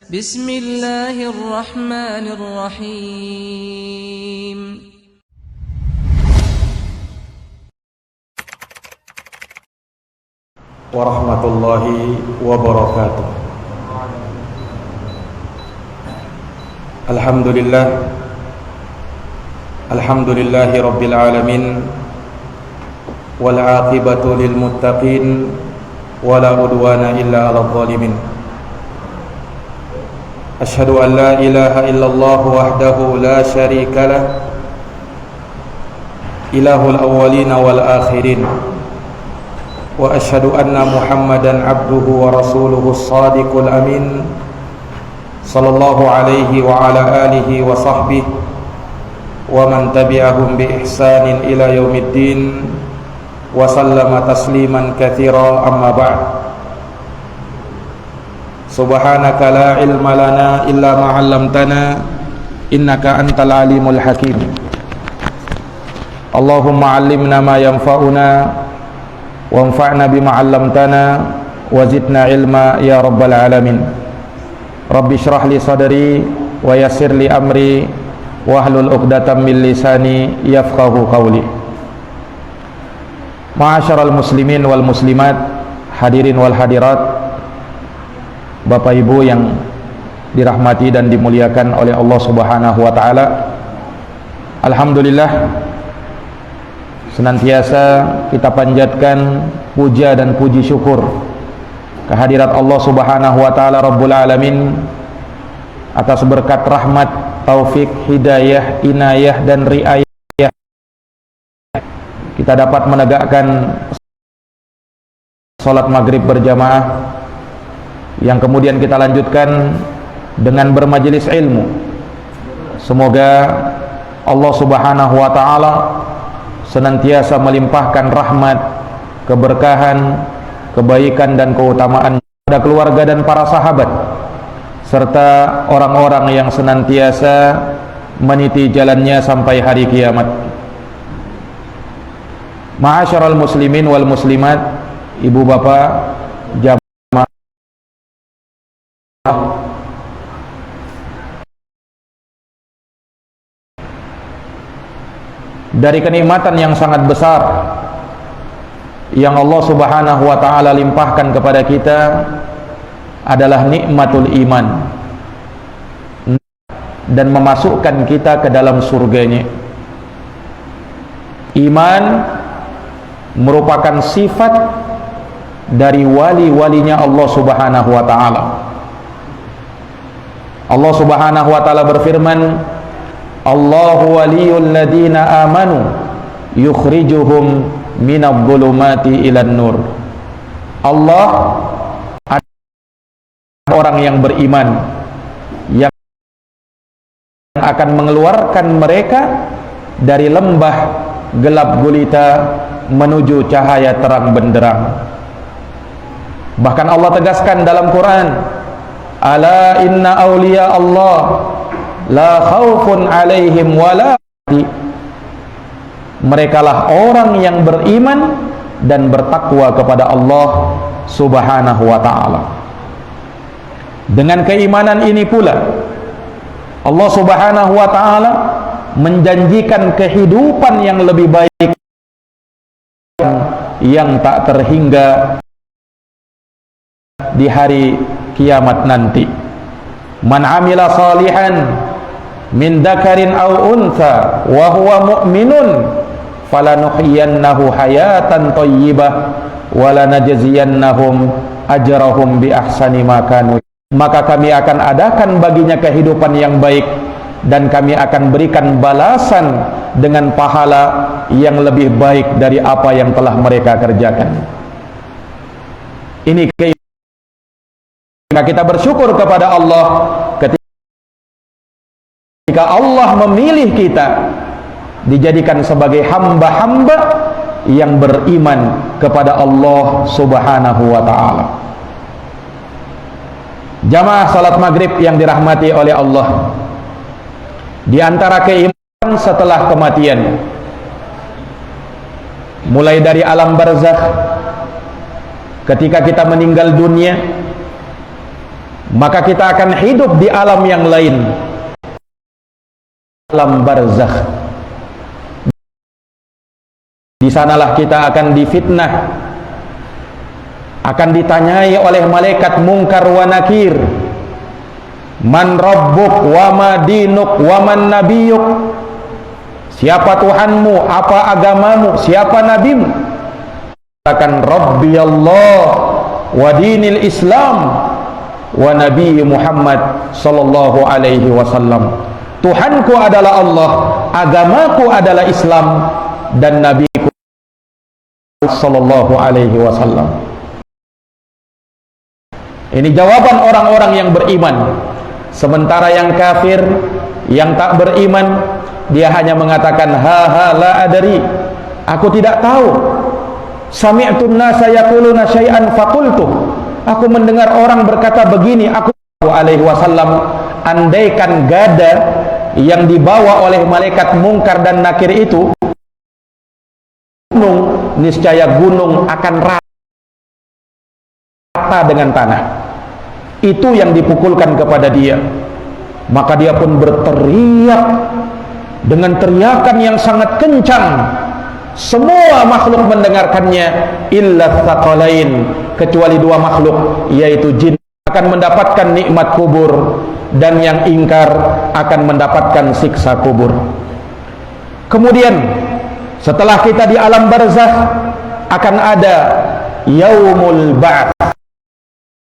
Bismillahirrahmanirrahim. Warahmatullahi wabarakatuh. Alhamdulillahi rabbil alamin, wal aqibatu lil muttaqin, wala udwana illa 'alal zalimin. Asyhadu an la ilaha illallah wahdahu la syarika lah, ilahul awwalina wal akhirin. Wa asyhadu anna Muhammadan abduhu wa rasuluhu as-sadiqul amin, sallallahu alaihi wa ala alihi wa sahbihi wa man tabi'ahum bi ihsanin ila yaumiddin wa sallama tasliman katsira, amma ba'd. Subhanaka la ilma lana illa ma 'allamtana innaka antal alimul hakim. Allahumma 'allimna ma yanfa'una wanfa'na bima 'allamtana wa zidna ilma ya rabbal alamin. Rabbi shrah li sadri wa yassir li amri wahlul 'uqdatam min lisani yafqahu qawli. Ma'asyiral muslimin wal muslimat, hadirin wal hadirat, Bapak Ibu yang dirahmati dan dimuliakan oleh Allah Subhanahu wa taala. Alhamdulillah, senantiasa kita panjatkan puja dan puji syukur kehadirat Allah Subhanahu wa taala Rabbul alamin atas berkat rahmat, taufik, hidayah, inayah dan riayah kita dapat menegakkan salat maghrib berjamaah, yang kemudian kita lanjutkan dengan bermajelis ilmu. Semoga Allah Subhanahu wa taala senantiasa melimpahkan rahmat, keberkahan, kebaikan dan keutamaan pada keluarga dan para sahabat, serta orang-orang yang senantiasa meniti jalannya sampai hari kiamat. Ma'asyiral muslimin wal muslimat, ibu bapak jamaah, dari kenikmatan yang sangat besar yang Allah Subhanahu wa taala limpahkan kepada kita adalah nikmatul iman, dan memasukkan kita ke dalam surganya. Iman merupakan sifat dari wali-walinya Allah Subhanahu wa taala. Allah Subhanahu wa taala berfirman, Allahu waliyul ladina amanu yukhrijuhum minadh dhulumati ilan nur. Allah adalah orang yang beriman yang akan mengeluarkan mereka dari lembah gelap gulita menuju cahaya terang benderang. Bahkan Allah tegaskan dalam Quran, ala inna awliya Allah la khaufun alaihim wala. Merekalah orang yang beriman dan bertakwa kepada Allah Subhanahu wa ta'ala. Dengan keimanan ini pula Allah Subhanahu wa ta'ala menjanjikan kehidupan yang lebih baik, yang tak terhingga di hari kiamat nanti. Man amila salihan min dzakarin aw untha wa huwa mu'minun falanuhyiyannahu hayatan thayyibah wa lanajziyannahum ajrahum bi ahsani ma kanu. Maka kami akan adakan baginya kehidupan yang baik, dan kami akan berikan balasan dengan pahala yang lebih baik dari apa yang telah mereka kerjakan. Ini ketika kita bersyukur kepada Allah, ketika Allah memilih kita dijadikan sebagai hamba-hamba yang beriman kepada Allah Subhanahu wa ta'ala. Jamaah salat maghrib yang dirahmati oleh Allah, di antara keimanan setelah kematian, mulai dari alam barzakh, ketika kita meninggal dunia, maka kita akan hidup di alam yang lain, alam barzakh. Di sanalah kita akan difitnah, akan ditanyai oleh malaikat Munkar wa Nakir, man rabbuk wa ma dinuk wa man nabiyuk, siapa Tuhanmu, apa agamamu, siapa nabimu. Katakan Rabbi Allah wa dinil Islam wa Nabi Muhammad sallallahu alaihi wasallam. Tuhanku adalah Allah, agamaku adalah Islam, dan nabiku sallallahu alaihi wasallam. Ini jawaban orang-orang yang beriman. Sementara yang kafir, yang tak beriman, dia hanya mengatakan ha la adari, aku tidak tahu. Sami'tun nasa yaquluna syai'an faqultu, aku mendengar orang berkata begini, aku alaihi wasallam, andaikan gada yang dibawa oleh malaikat Munkar dan Nakir itu gunung, niscaya gunung akan rata dengan tanah. Itu yang dipukulkan kepada dia. Maka dia pun berteriak dengan teriakan yang sangat kencang. Semua makhluk mendengarkannya, illa tsaqalain, kecuali dua makhluk, yaitu jin akan mendapatkan nikmat kubur, dan yang ingkar akan mendapatkan siksa kubur. Kemudian setelah kita di alam barzakh, akan ada yaumul ba'ts,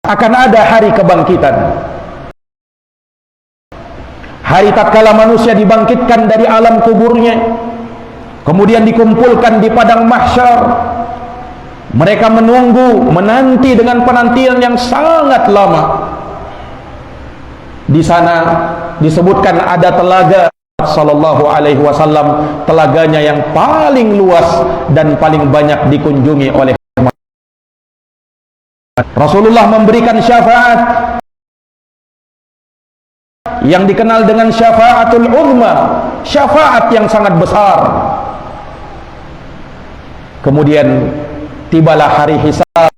akan ada hari kebangkitan. Hari tatkala manusia dibangkitkan dari alam kuburnya, kemudian dikumpulkan di padang mahsyar. Mereka menunggu, menanti dengan penantian yang sangat lama. Di sana disebutkan ada telaga sallallahu alaihi wasallam, telaganya yang paling luas dan paling banyak dikunjungi oleh Rasulullah, memberikan syafaat yang dikenal dengan syafaatul uzma, syafaat yang sangat besar. Kemudian tibalah hari hisab,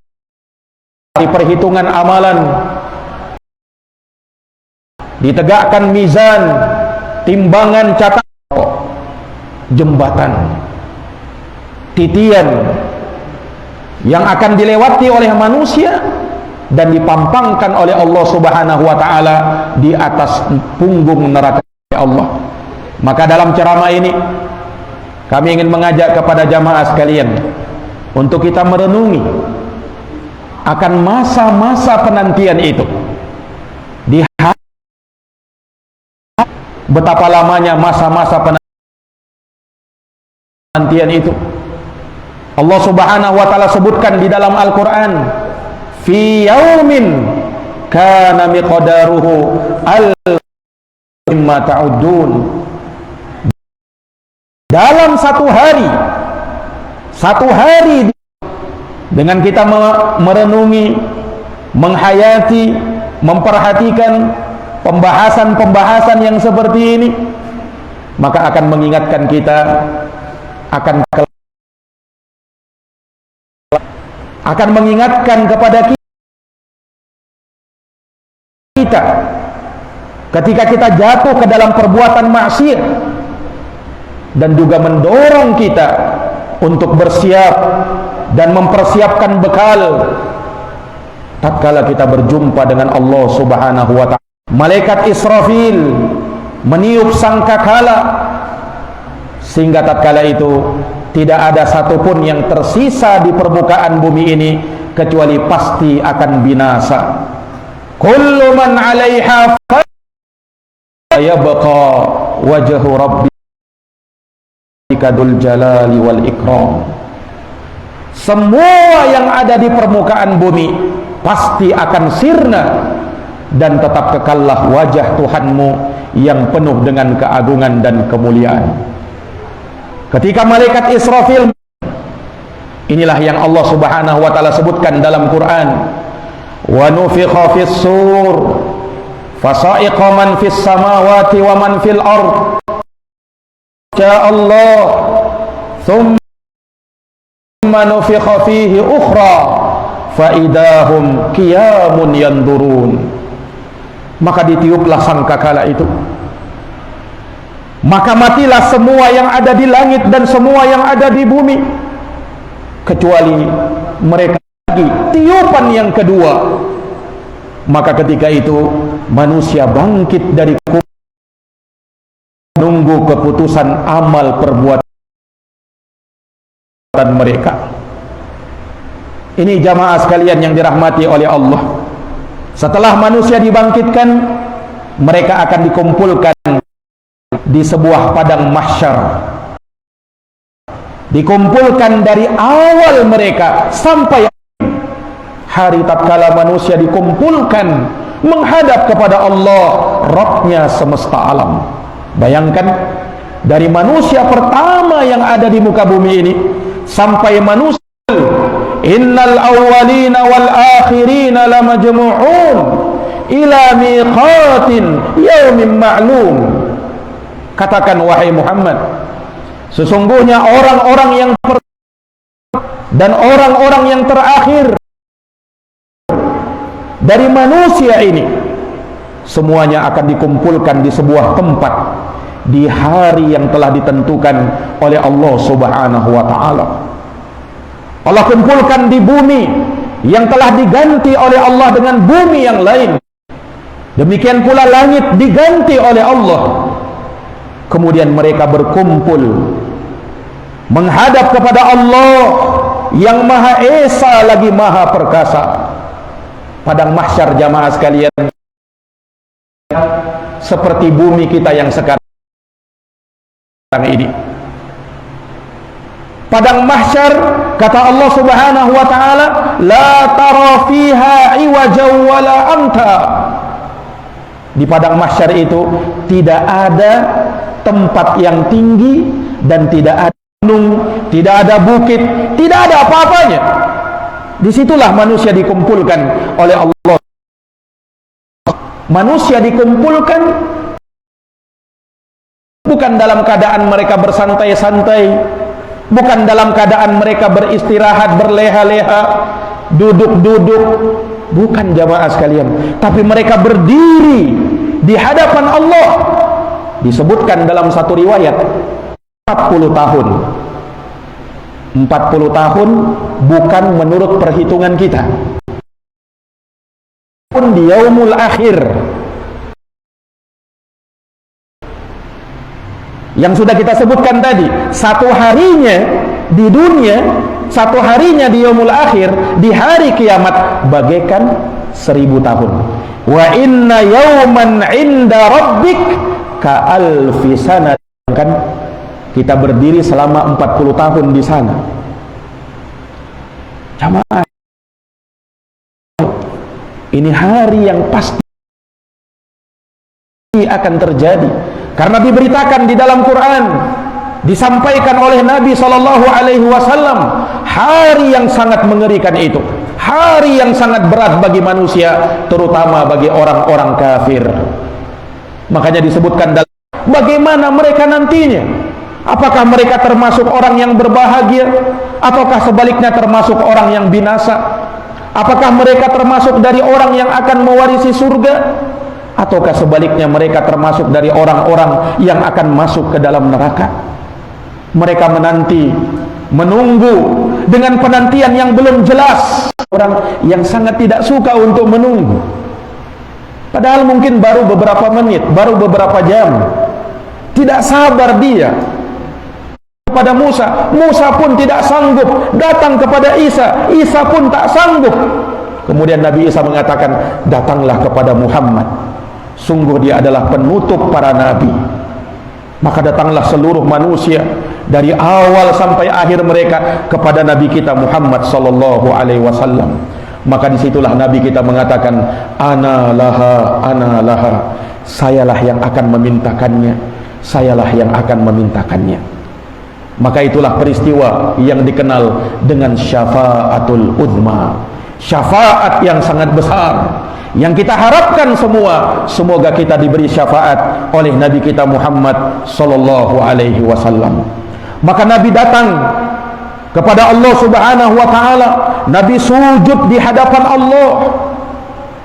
hari perhitungan amalan, ditegakkan mizan, timbangan catatan, jembatan, titian yang akan dilewati oleh manusia dan dipampangkan oleh Allah Subhanahu wa taala di atas punggung neraka Allah. Maka dalam ceramah ini kami ingin mengajak kepada jamaah sekalian untuk kita merenungi akan masa-masa penantian itu. Di betapa lamanya masa-masa penantian itu. Allah Subhanahu wa taala sebutkan di dalam Al-Qur'an, fi yaumin kana miqdaruhu mimma ta'udun. Dalam satu hari dengan kita merenungi, menghayati, memperhatikan pembahasan-pembahasan yang seperti ini, maka akan mengingatkan kita akan mengingatkan kepada kita ketika kita jatuh ke dalam perbuatan maksiat, dan juga mendorong kita untuk bersiap dan mempersiapkan bekal tatkala kita berjumpa dengan Allah Subhanahu wa taala. Malaikat Israfil meniup sangkakala, sehingga tatkala itu tidak ada satupun yang tersisa di permukaan bumi ini kecuali pasti akan binasa. Kullu man 'alaiha fan yabqa wajhu rabbika dzul jalali wal ikram. Semua yang ada di permukaan bumi pasti akan sirna, dan tetap kekallah wajah Tuhanmu yang penuh dengan keagungan dan kemuliaan. Ketika malaikat Israfil, inilah yang Allah Subhanahu wa taala sebutkan dalam Quran, wa nufikha fis sur fasa'iqa man fis samawati wa man fil ard sya Allah thumma nufikha fihi ukhra fa idahum qiyamun yandurun. Maka ditiuplah sangkakala itu, maka matilah semua yang ada di langit dan semua yang ada di bumi, kecuali mereka lagi tiupan yang kedua. Maka ketika itu manusia bangkit dari kubur, menunggu keputusan amal perbuatan mereka. Ini jamaah sekalian yang dirahmati oleh Allah. Setelah manusia dibangkitkan, mereka akan dikumpulkan di sebuah padang mahsyar. Dikumpulkan dari awal mereka sampai hari tatkala manusia dikumpulkan menghadap kepada Allah, Rabbnya semesta alam. Bayangkan, dari manusia pertama yang ada di muka bumi ini sampai manusia, innal awwalina wal akhirina lamajmu'un ila miqatin yaumin ma'lum. Katakan wahai Muhammad, sesungguhnya orang-orang yang dan orang-orang yang terakhir dari manusia ini semuanya akan dikumpulkan di sebuah tempat di hari yang telah ditentukan oleh Allah Subhanahu wa taala. Allah kumpulkan di bumi yang telah diganti oleh Allah dengan bumi yang lain. Demikian pula langit diganti oleh Allah. Kemudian mereka berkumpul menghadap kepada Allah yang Maha Esa lagi Maha Perkasa. Padang mahsyar jamaah sekalian seperti bumi kita yang sekarang ini. Padang mahsyar, kata Allah Subhanahu wa taala, la tara fiha iwajan wala amta. Di padang mahsyar itu tidak ada tempat yang tinggi dan tidak ada gunung, tidak ada bukit, tidak ada apa-apanya. Disitulah manusia dikumpulkan oleh Allah. Manusia dikumpulkan bukan dalam keadaan mereka bersantai-santai, bukan dalam keadaan mereka beristirahat, berleha-leha, duduk-duduk, bukan jamaah sekalian, tapi mereka berdiri di hadapan Allah. Disebutkan dalam satu riwayat 40 tahun. 40 tahun bukan menurut perhitungan kita, pun di yaumul akhir yang sudah kita sebutkan tadi. Satu harinya di dunia, satu harinya di yaumul akhir, di hari kiamat bagaikan 1000 tahun. Wa inna yawman inda rabbik ka alfi sana. Kan kita berdiri selama 40 tahun di sana. Jamaah, ini hari yang pasti akan terjadi karena diberitakan di dalam Quran, disampaikan oleh Nabi sallallahu alaihi wasallam, hari yang sangat mengerikan itu, hari yang sangat berat bagi manusia, terutama bagi orang-orang kafir. Makanya disebutkan dalam bagaimana mereka nantinya. Apakah mereka termasuk orang yang berbahagia, ataukah sebaliknya termasuk orang yang binasa? Apakah mereka termasuk dari orang yang akan mewarisi surga, ataukah sebaliknya mereka termasuk dari orang-orang yang akan masuk ke dalam neraka? Mereka menanti, menunggu dengan penantian yang belum jelas. Orang yang sangat tidak suka untuk menunggu, padahal mungkin baru beberapa menit, baru beberapa jam. Tidak sabar dia kepada Musa, Musa pun tidak sanggup datang kepada Isa, Isa pun tak sanggup. Kemudian Nabi Isa mengatakan, datanglah kepada Muhammad, sungguh dia adalah penutup para nabi. Maka datanglah seluruh manusia dari awal sampai akhir mereka kepada Nabi kita Muhammad sallallahu alaihi wasallam. Maka disitulah Nabi kita mengatakan, ana laha, sayalah yang akan memintakannya, sayalah yang akan memintakannya. Maka itulah peristiwa yang dikenal dengan syafaatul uzma, syafaat yang sangat besar, yang kita harapkan semua, semoga kita diberi syafaat oleh Nabi kita Muhammad sallallahu alaihi wasallam. Maka Nabi datang kepada Allah Subhanahu wa taala, Nabi sujud di hadapan Allah.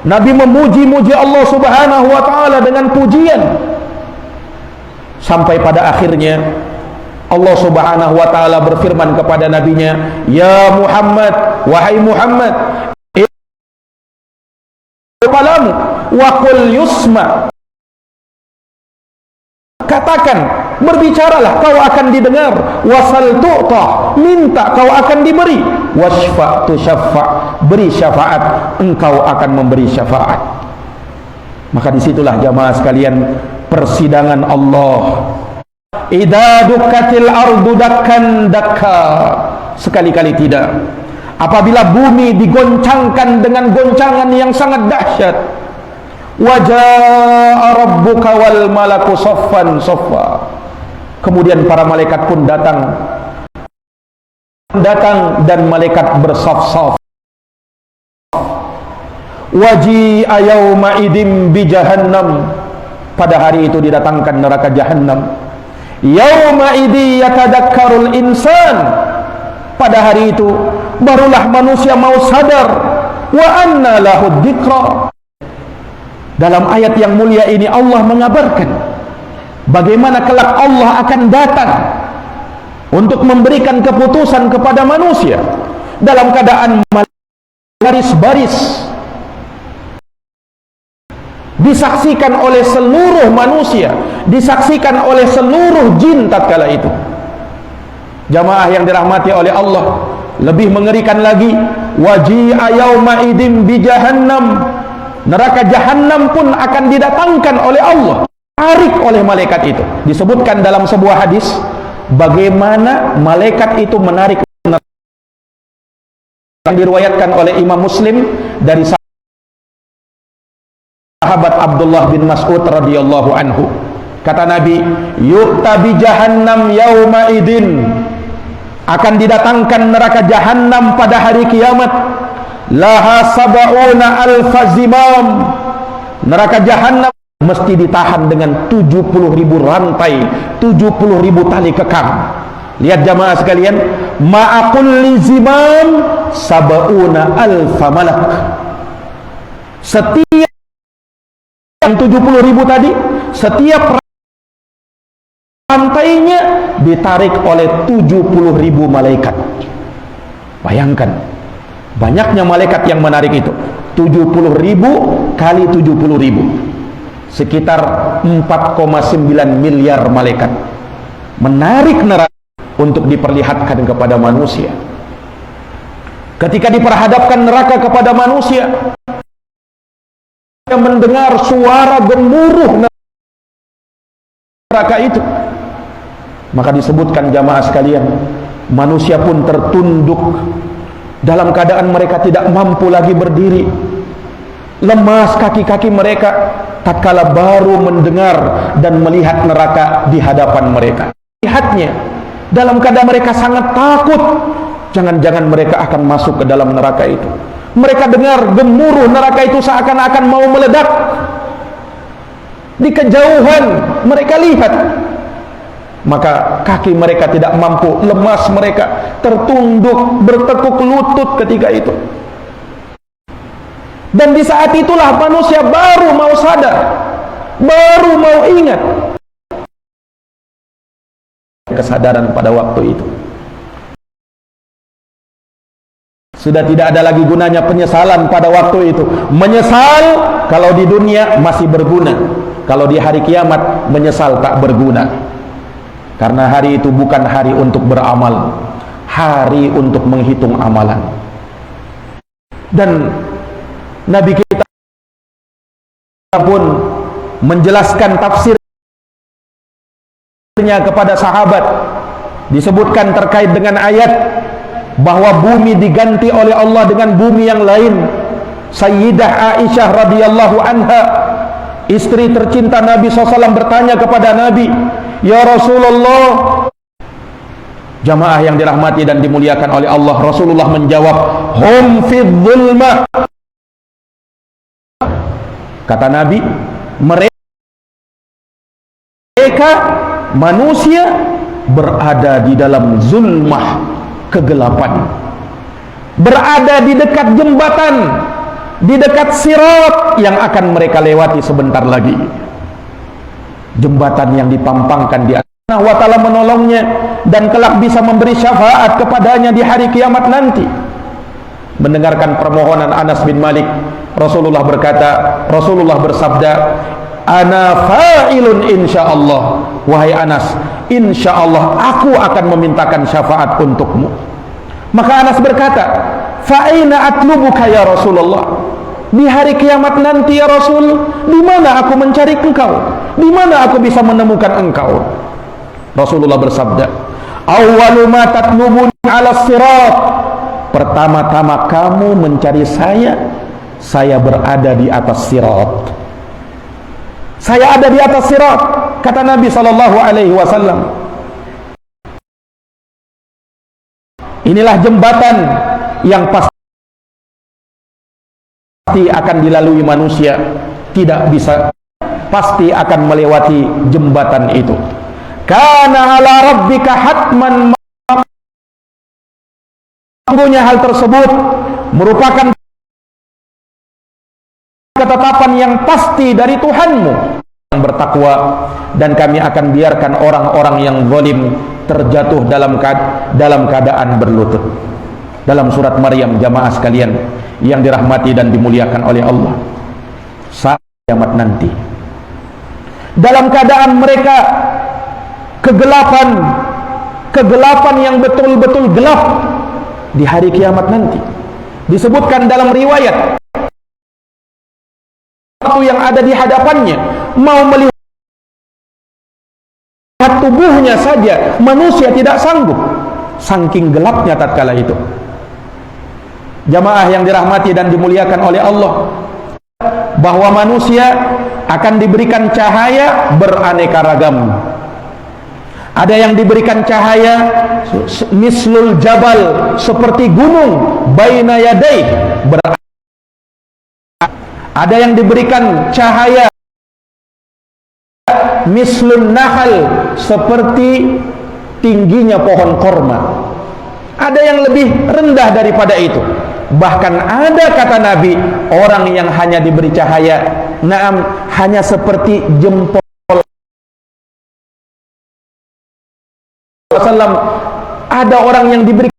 Nabi memuji-muji Allah Subhanahu wa taala dengan pujian, sampai pada akhirnya Allah Subhanahu wa taala berfirman kepada nabinya, "Ya Muhammad, wahai Muhammad, kepalamu wa qul yusma." Katakan, berbicaralah, kau akan didengar. Wasal tu'ta, minta, kau akan diberi. Wasfa tusyaffa, beri syafaat, engkau akan memberi syafaat. Maka disitulah jamaah sekalian persidangan Allah. Idza dukkatil ardu dakkan dakka, sekali-kali tidak. Apabila bumi digoncangkan dengan goncangan yang sangat dahsyat, wajaa rabbuka wal malaku saffan saffa, kemudian para malaikat pun datang dan malaikat bersaf-saf. Waji'a yauma idim bi jahannam, pada hari itu didatangkan neraka jahannam. Yauma idzi yatadakkarul insan, pada hari itu barulah manusia mau sadar. Wa anna lahu dzikra. Dalam ayat yang mulia ini Allah mengabarkan bagaimana kelak Allah akan datang untuk memberikan keputusan kepada manusia dalam keadaan baris-baris, disaksikan oleh seluruh manusia, disaksikan oleh seluruh jin tatkala itu. Jamaah yang dirahmati oleh Allah, lebih mengerikan lagi, waji'a yauma idzin bi jahannam, neraka jahannam pun akan didatangkan oleh Allah, tarik oleh malaikat itu. Disebutkan dalam sebuah hadis bagaimana malaikat itu menarik neraka, yang diriwayatkan oleh Imam Muslim dari sahabat Abdullah bin Mas'ud radhiyallahu anhu. Kata Nabi, yu'ta bi jahannam yauma idin, akan didatangkan neraka jahannam pada hari kiamat. Laha sab'una alfa zimam, neraka jahannam mesti ditahan dengan 70.000 rantai, 70.000 tali kekang. Lihat jamaah sekalian, ma'akulli zimam sab'una alfa malak. Setiap yang 70.000 tadi, setiap rantainya ditarik oleh 70.000 malaikat. Bayangkan banyaknya malaikat yang menarik itu. 70.000 kali 70.000, sekitar 4,9 miliar malaikat menarik neraka untuk diperlihatkan kepada manusia. Ketika diperhadapkan neraka kepada manusia, yang mendengar suara gemuruh neraka itu, maka disebutkan jamaah sekalian, manusia pun tertunduk dalam keadaan mereka tidak mampu lagi berdiri, lemas kaki-kaki mereka tatkala baru mendengar dan melihat neraka di hadapan mereka. Lihatnya dalam keadaan mereka sangat takut, jangan-jangan mereka akan masuk ke dalam neraka itu. Mereka dengar gemuruh neraka itu seakan-akan mau meledak. Di kejauhan mereka lihat, maka kaki mereka tidak mampu, lemas mereka, tertunduk, bertekuk lutut ketika itu. Dan di saat itulah manusia baru mau sadar, baru mau ingat. Kesadaran pada waktu itu sudah tidak ada lagi gunanya penyesalan pada waktu itu. Menyesal kalau di dunia masih berguna, kalau di hari kiamat menyesal tak berguna. Karena hari itu bukan hari untuk beramal, hari untuk menghitung amalan. Dan Nabi kita pun menjelaskan tafsirnya kepada sahabat. Disebutkan terkait dengan ayat bahwa bumi diganti oleh Allah dengan bumi yang lain. Sayyidah Aisyah radhiyallahu anha, istri tercinta Nabi SAW, bertanya kepada Nabi, "Ya Rasulullah," jamaah yang dirahmati dan dimuliakan oleh Allah, Rasulullah menjawab, "Hum fid zulmah." Kata Nabi, mereka manusia berada di dalam zulmah, kegelapan, berada di dekat jembatan, di dekat sirat yang akan mereka lewati sebentar lagi. Jembatan yang dipampangkan di Allah wa ta'ala menolongnya dan kelak bisa memberi syafaat kepadanya di hari kiamat nanti. Mendengarkan permohonan Anas bin Malik, Rasulullah bersabda, ana fa'ilun insyaallah, wahai Anas, insyaallah aku akan memintakan syafaat untukmu. Maka Anas berkata, fa aina atlubuka ya Rasulullah, di hari kiamat nanti ya Rasul, di mana aku mencari engkau, di mana aku bisa menemukan engkau? Rasulullah bersabda, awwalu ma tatlubuni ala sirat, pertama-tama kamu mencari saya berada di atas sirat. Saya ada di atas sirat, kata Nabi sallallahu alaihi wasallam. Inilah jembatan yang pasti akan dilalui manusia, tidak bisa, pasti akan melewati jembatan itu. Kana ala rabbika hatman, sungguhnya hal tersebut merupakan ketetapan yang pasti dari Tuhanmu yang bertakwa, dan kami akan biarkan orang-orang yang zalim terjatuh dalam keadaan berlutut. Dalam surat Maryam, jamaah sekalian yang dirahmati dan dimuliakan oleh Allah, saat kiamat nanti, dalam keadaan mereka kegelapan yang betul-betul gelap di hari kiamat nanti. Disebutkan dalam riwayat, yang ada di hadapannya mau melihat tubuhnya saja manusia tidak sanggup, saking gelapnya tatkala itu. Jamaah yang dirahmati dan dimuliakan oleh Allah, bahwa manusia akan diberikan cahaya beraneka ragam. Ada yang diberikan cahaya mislul jabal, seperti gunung, baina yadaih, ada yang diberikan cahaya mislun nahal, seperti tingginya pohon korma. Ada yang lebih rendah daripada itu. Bahkan ada, kata Nabi, orang yang hanya diberi cahaya hanya seperti jempol. Ada orang yang diberikan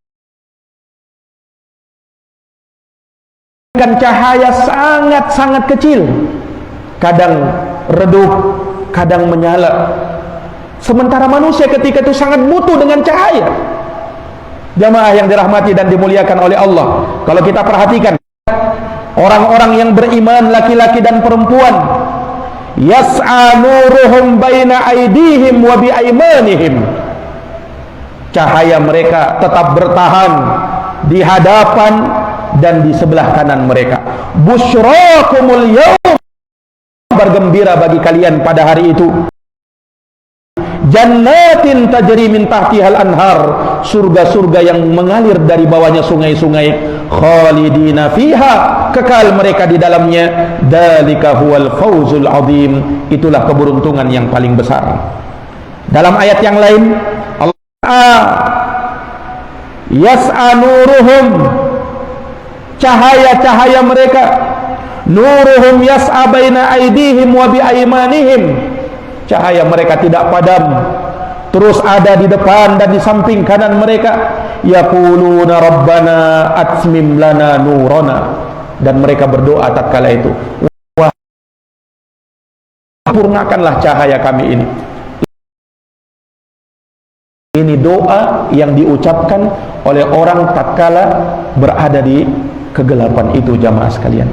cahaya sangat-sangat kecil, kadang redup, kadang menyala. Sementara manusia ketika itu sangat butuh dengan cahaya. Jamaah yang dirahmati dan dimuliakan oleh Allah, kalau kita perhatikan orang-orang yang beriman, laki-laki dan perempuan, yas'a nuruhum baina aydihim wa bi aymanihim, cahaya mereka tetap bertahan di hadapan dan di sebelah kanan mereka. Busyrakumul yaum, bergembira bagi kalian pada hari itu. Jannatin tajri min tahtihal anhar, surga-surga yang mengalir dari bawahnya sungai-sungai. Khalidina fiha, kekal mereka di dalamnya. Dzalika huwal fawzul azim, itulah keberuntungan yang paling besar. Dalam ayat yang lain, Allah yas'a nuruhum, cahaya-cahaya mereka, nuruhum yas'a baina aydihim wa bi aymanihim, cahaya mereka tidak padam, terus ada di depan dan di samping kanan mereka. Yaquluna rabbana atmim lana nurana, dan mereka berdoa tatkala itu, wah, sempurnakanlah cahaya kami ini. Ini doa yang diucapkan oleh orang tatkala berada di kegelapan itu, jamaah sekalian.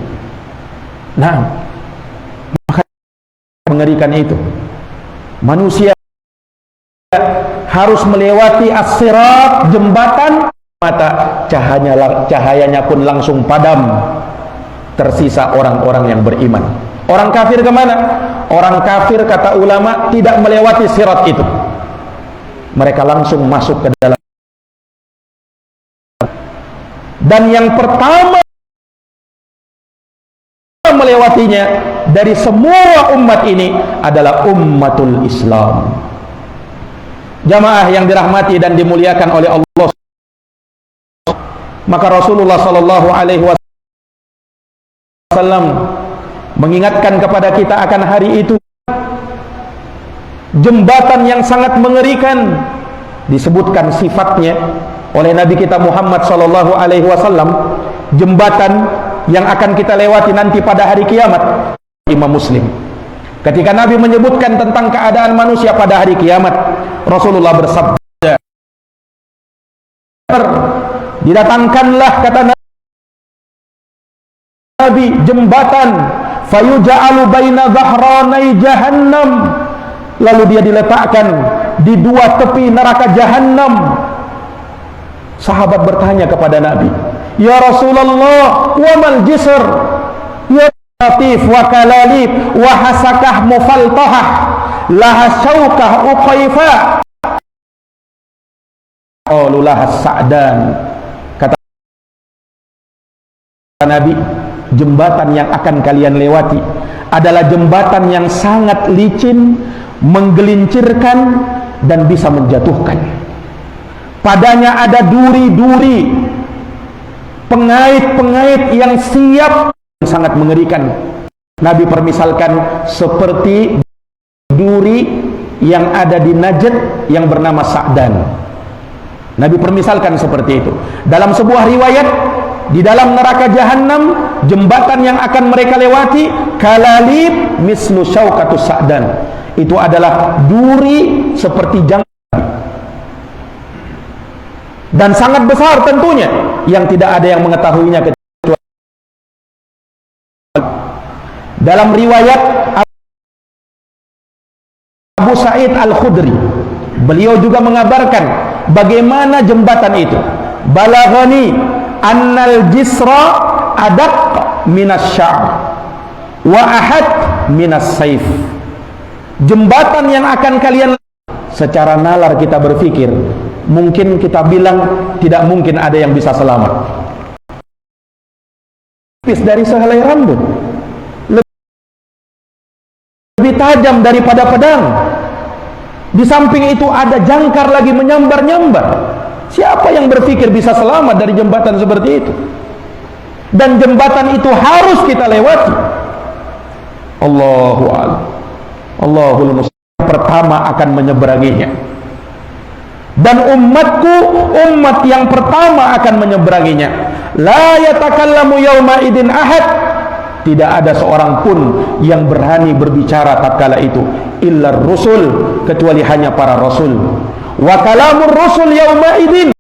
Nah, maka mengerikan itu. Manusia harus melewati as-sirat, jembatan, mata cahayanya pun langsung padam. Tersisa orang-orang yang beriman. Orang kafir kemana? Orang kafir, kata ulama, tidak melewati sirat itu. Mereka langsung masuk ke dalam. Dan yang pertama melewatinya dari semua umat ini adalah ummatul Islam. Jamaah yang dirahmati dan dimuliakan oleh Allah, maka Rasulullah sallallahu alaihi wasallam mengingatkan kepada kita akan hari itu, jembatan yang sangat mengerikan. Disebutkan sifatnya oleh Nabi kita Muhammad sallallahu alaihi wasallam, jembatan yang akan kita lewati nanti pada hari kiamat. Imam Muslim, ketika Nabi menyebutkan tentang keadaan manusia pada hari kiamat, Rasulullah bersabda, didatangkanlah, kata Nabi, jembatan, fayuja'alu baina dhahranai jahannam, lalu dia diletakkan di dua tepi neraka jahannam. Sahabat bertanya kepada Nabi, ya Rasulullah, wa mal jisr, ya latif wa kalalib wa hasakah mufaltahah laha syaukah uqaifa qalulah sa'dan. Kata Nabi, jembatan yang akan kalian lewati adalah jembatan yang sangat licin, menggelincirkan, dan bisa menjatuhkan. Padanya ada duri-duri, pengait-pengait yang siap, sangat mengerikan. Nabi permisalkan seperti duri yang ada di Najd yang bernama Sa'dan. Nabi permisalkan seperti itu. Dalam sebuah riwayat, di dalam neraka jahanam, jembatan yang akan mereka lewati, kalalib mislu syaukatus Sa'dan, itu adalah duri seperti jangkar, dan sangat besar tentunya, yang tidak ada yang mengetahuinya kecuali. Dalam riwayat Abu Sa'id Al-Khudri, beliau juga mengabarkan bagaimana jembatan itu. Balaghani annal jisra adaq minas sya'r wa ahad minas saif. Jembatan yang akan kalian, secara nalar kita berpikir, mungkin kita bilang tidak mungkin ada yang bisa selamat. Tipis dari sehelai rambut, lebih tajam daripada pedang. Di samping itu ada jangkar lagi menyambar-nyambar. Siapa yang berpikir bisa selamat dari jembatan seperti itu? Dan jembatan itu harus kita lewati. Allahu a'lam. Allahul musta'an pertama akan menyeberanginya. Dan umatku, umat yang pertama akan menyeberanginya. La yatakallamu yawma idin ahad, tidak ada seorang pun yang berani berbicara tatkala itu, illa rusul, kecuali hanya para rasul. Wa kalamur rusul yawma idin,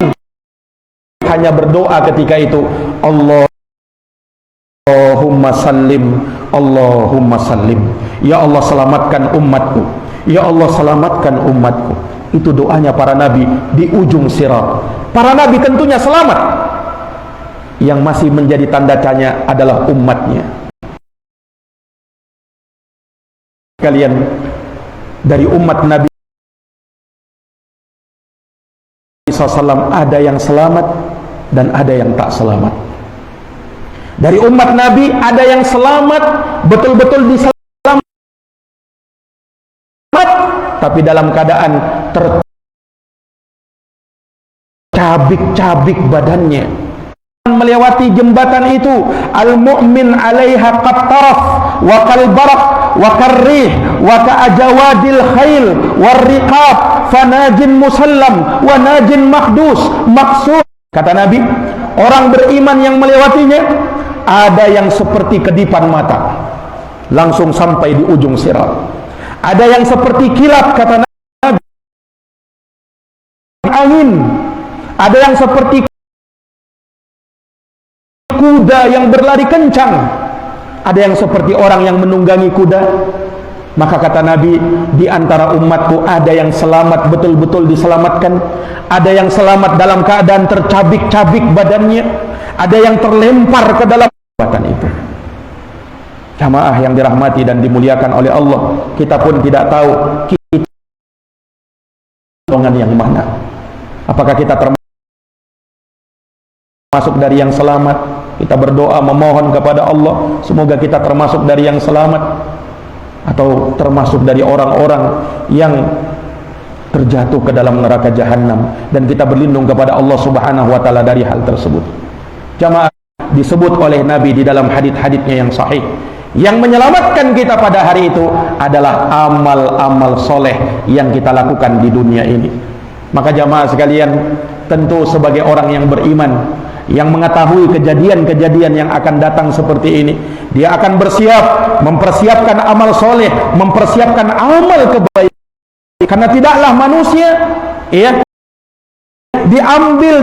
hanya berdoa ketika itu, Allahumma sallim, Allahumma sallim, ya Allah selamatkan umatku, ya Allah selamatkan umatku. Itu doanya para nabi di ujung sirat. Para nabi tentunya selamat. Yang masih menjadi tanda tanya adalah umatnya. Kalian dari umat Nabi SAW ada yang selamat dan ada yang tak selamat. Dari umat Nabi ada yang selamat, betul-betul diselamatkan, tapi dalam keadaan tercabik-cabik badannya. Melewati jembatan itu, al-mu'min 'alaiha qattaraf wa kalbarak wa karrih wa ka'ajawadil khail warriqab fanajin musallam wa najin mahdus maksud. Kata Nabi, orang beriman yang melewatinya ada yang seperti kedipan mata, langsung sampai di ujung sirat. Ada yang seperti kilat, kata Nabi, angin. Ada yang seperti kuda yang berlari kencang. Ada yang seperti orang yang menunggangi kuda. Maka kata Nabi, di antara umatku ada yang selamat, betul-betul diselamatkan. Ada yang selamat dalam keadaan tercabik-cabik badannya. Ada yang terlempar ke dalam jembatan itu. Jamaah yang dirahmati dan dimuliakan oleh Allah, kita pun tidak tahu kita golongan yang mana. Apakah kita termasuk dari yang selamat? Kita berdoa memohon kepada Allah semoga kita termasuk dari yang selamat, atau termasuk dari orang-orang yang terjatuh ke dalam neraka jahanam, dan kita berlindung kepada Allah Subhanahu wa taala dari hal tersebut. Jamaah disebut oleh Nabi di dalam hadits-haditsnya yang sahih. Yang menyelamatkan kita pada hari itu adalah amal-amal soleh yang kita lakukan di dunia ini. Maka jamaah sekalian, tentu sebagai orang yang beriman, yang mengetahui kejadian-kejadian yang akan datang seperti ini, dia akan bersiap, mempersiapkan amal soleh, mempersiapkan amal kebaikan. Karena tidaklah manusia diambil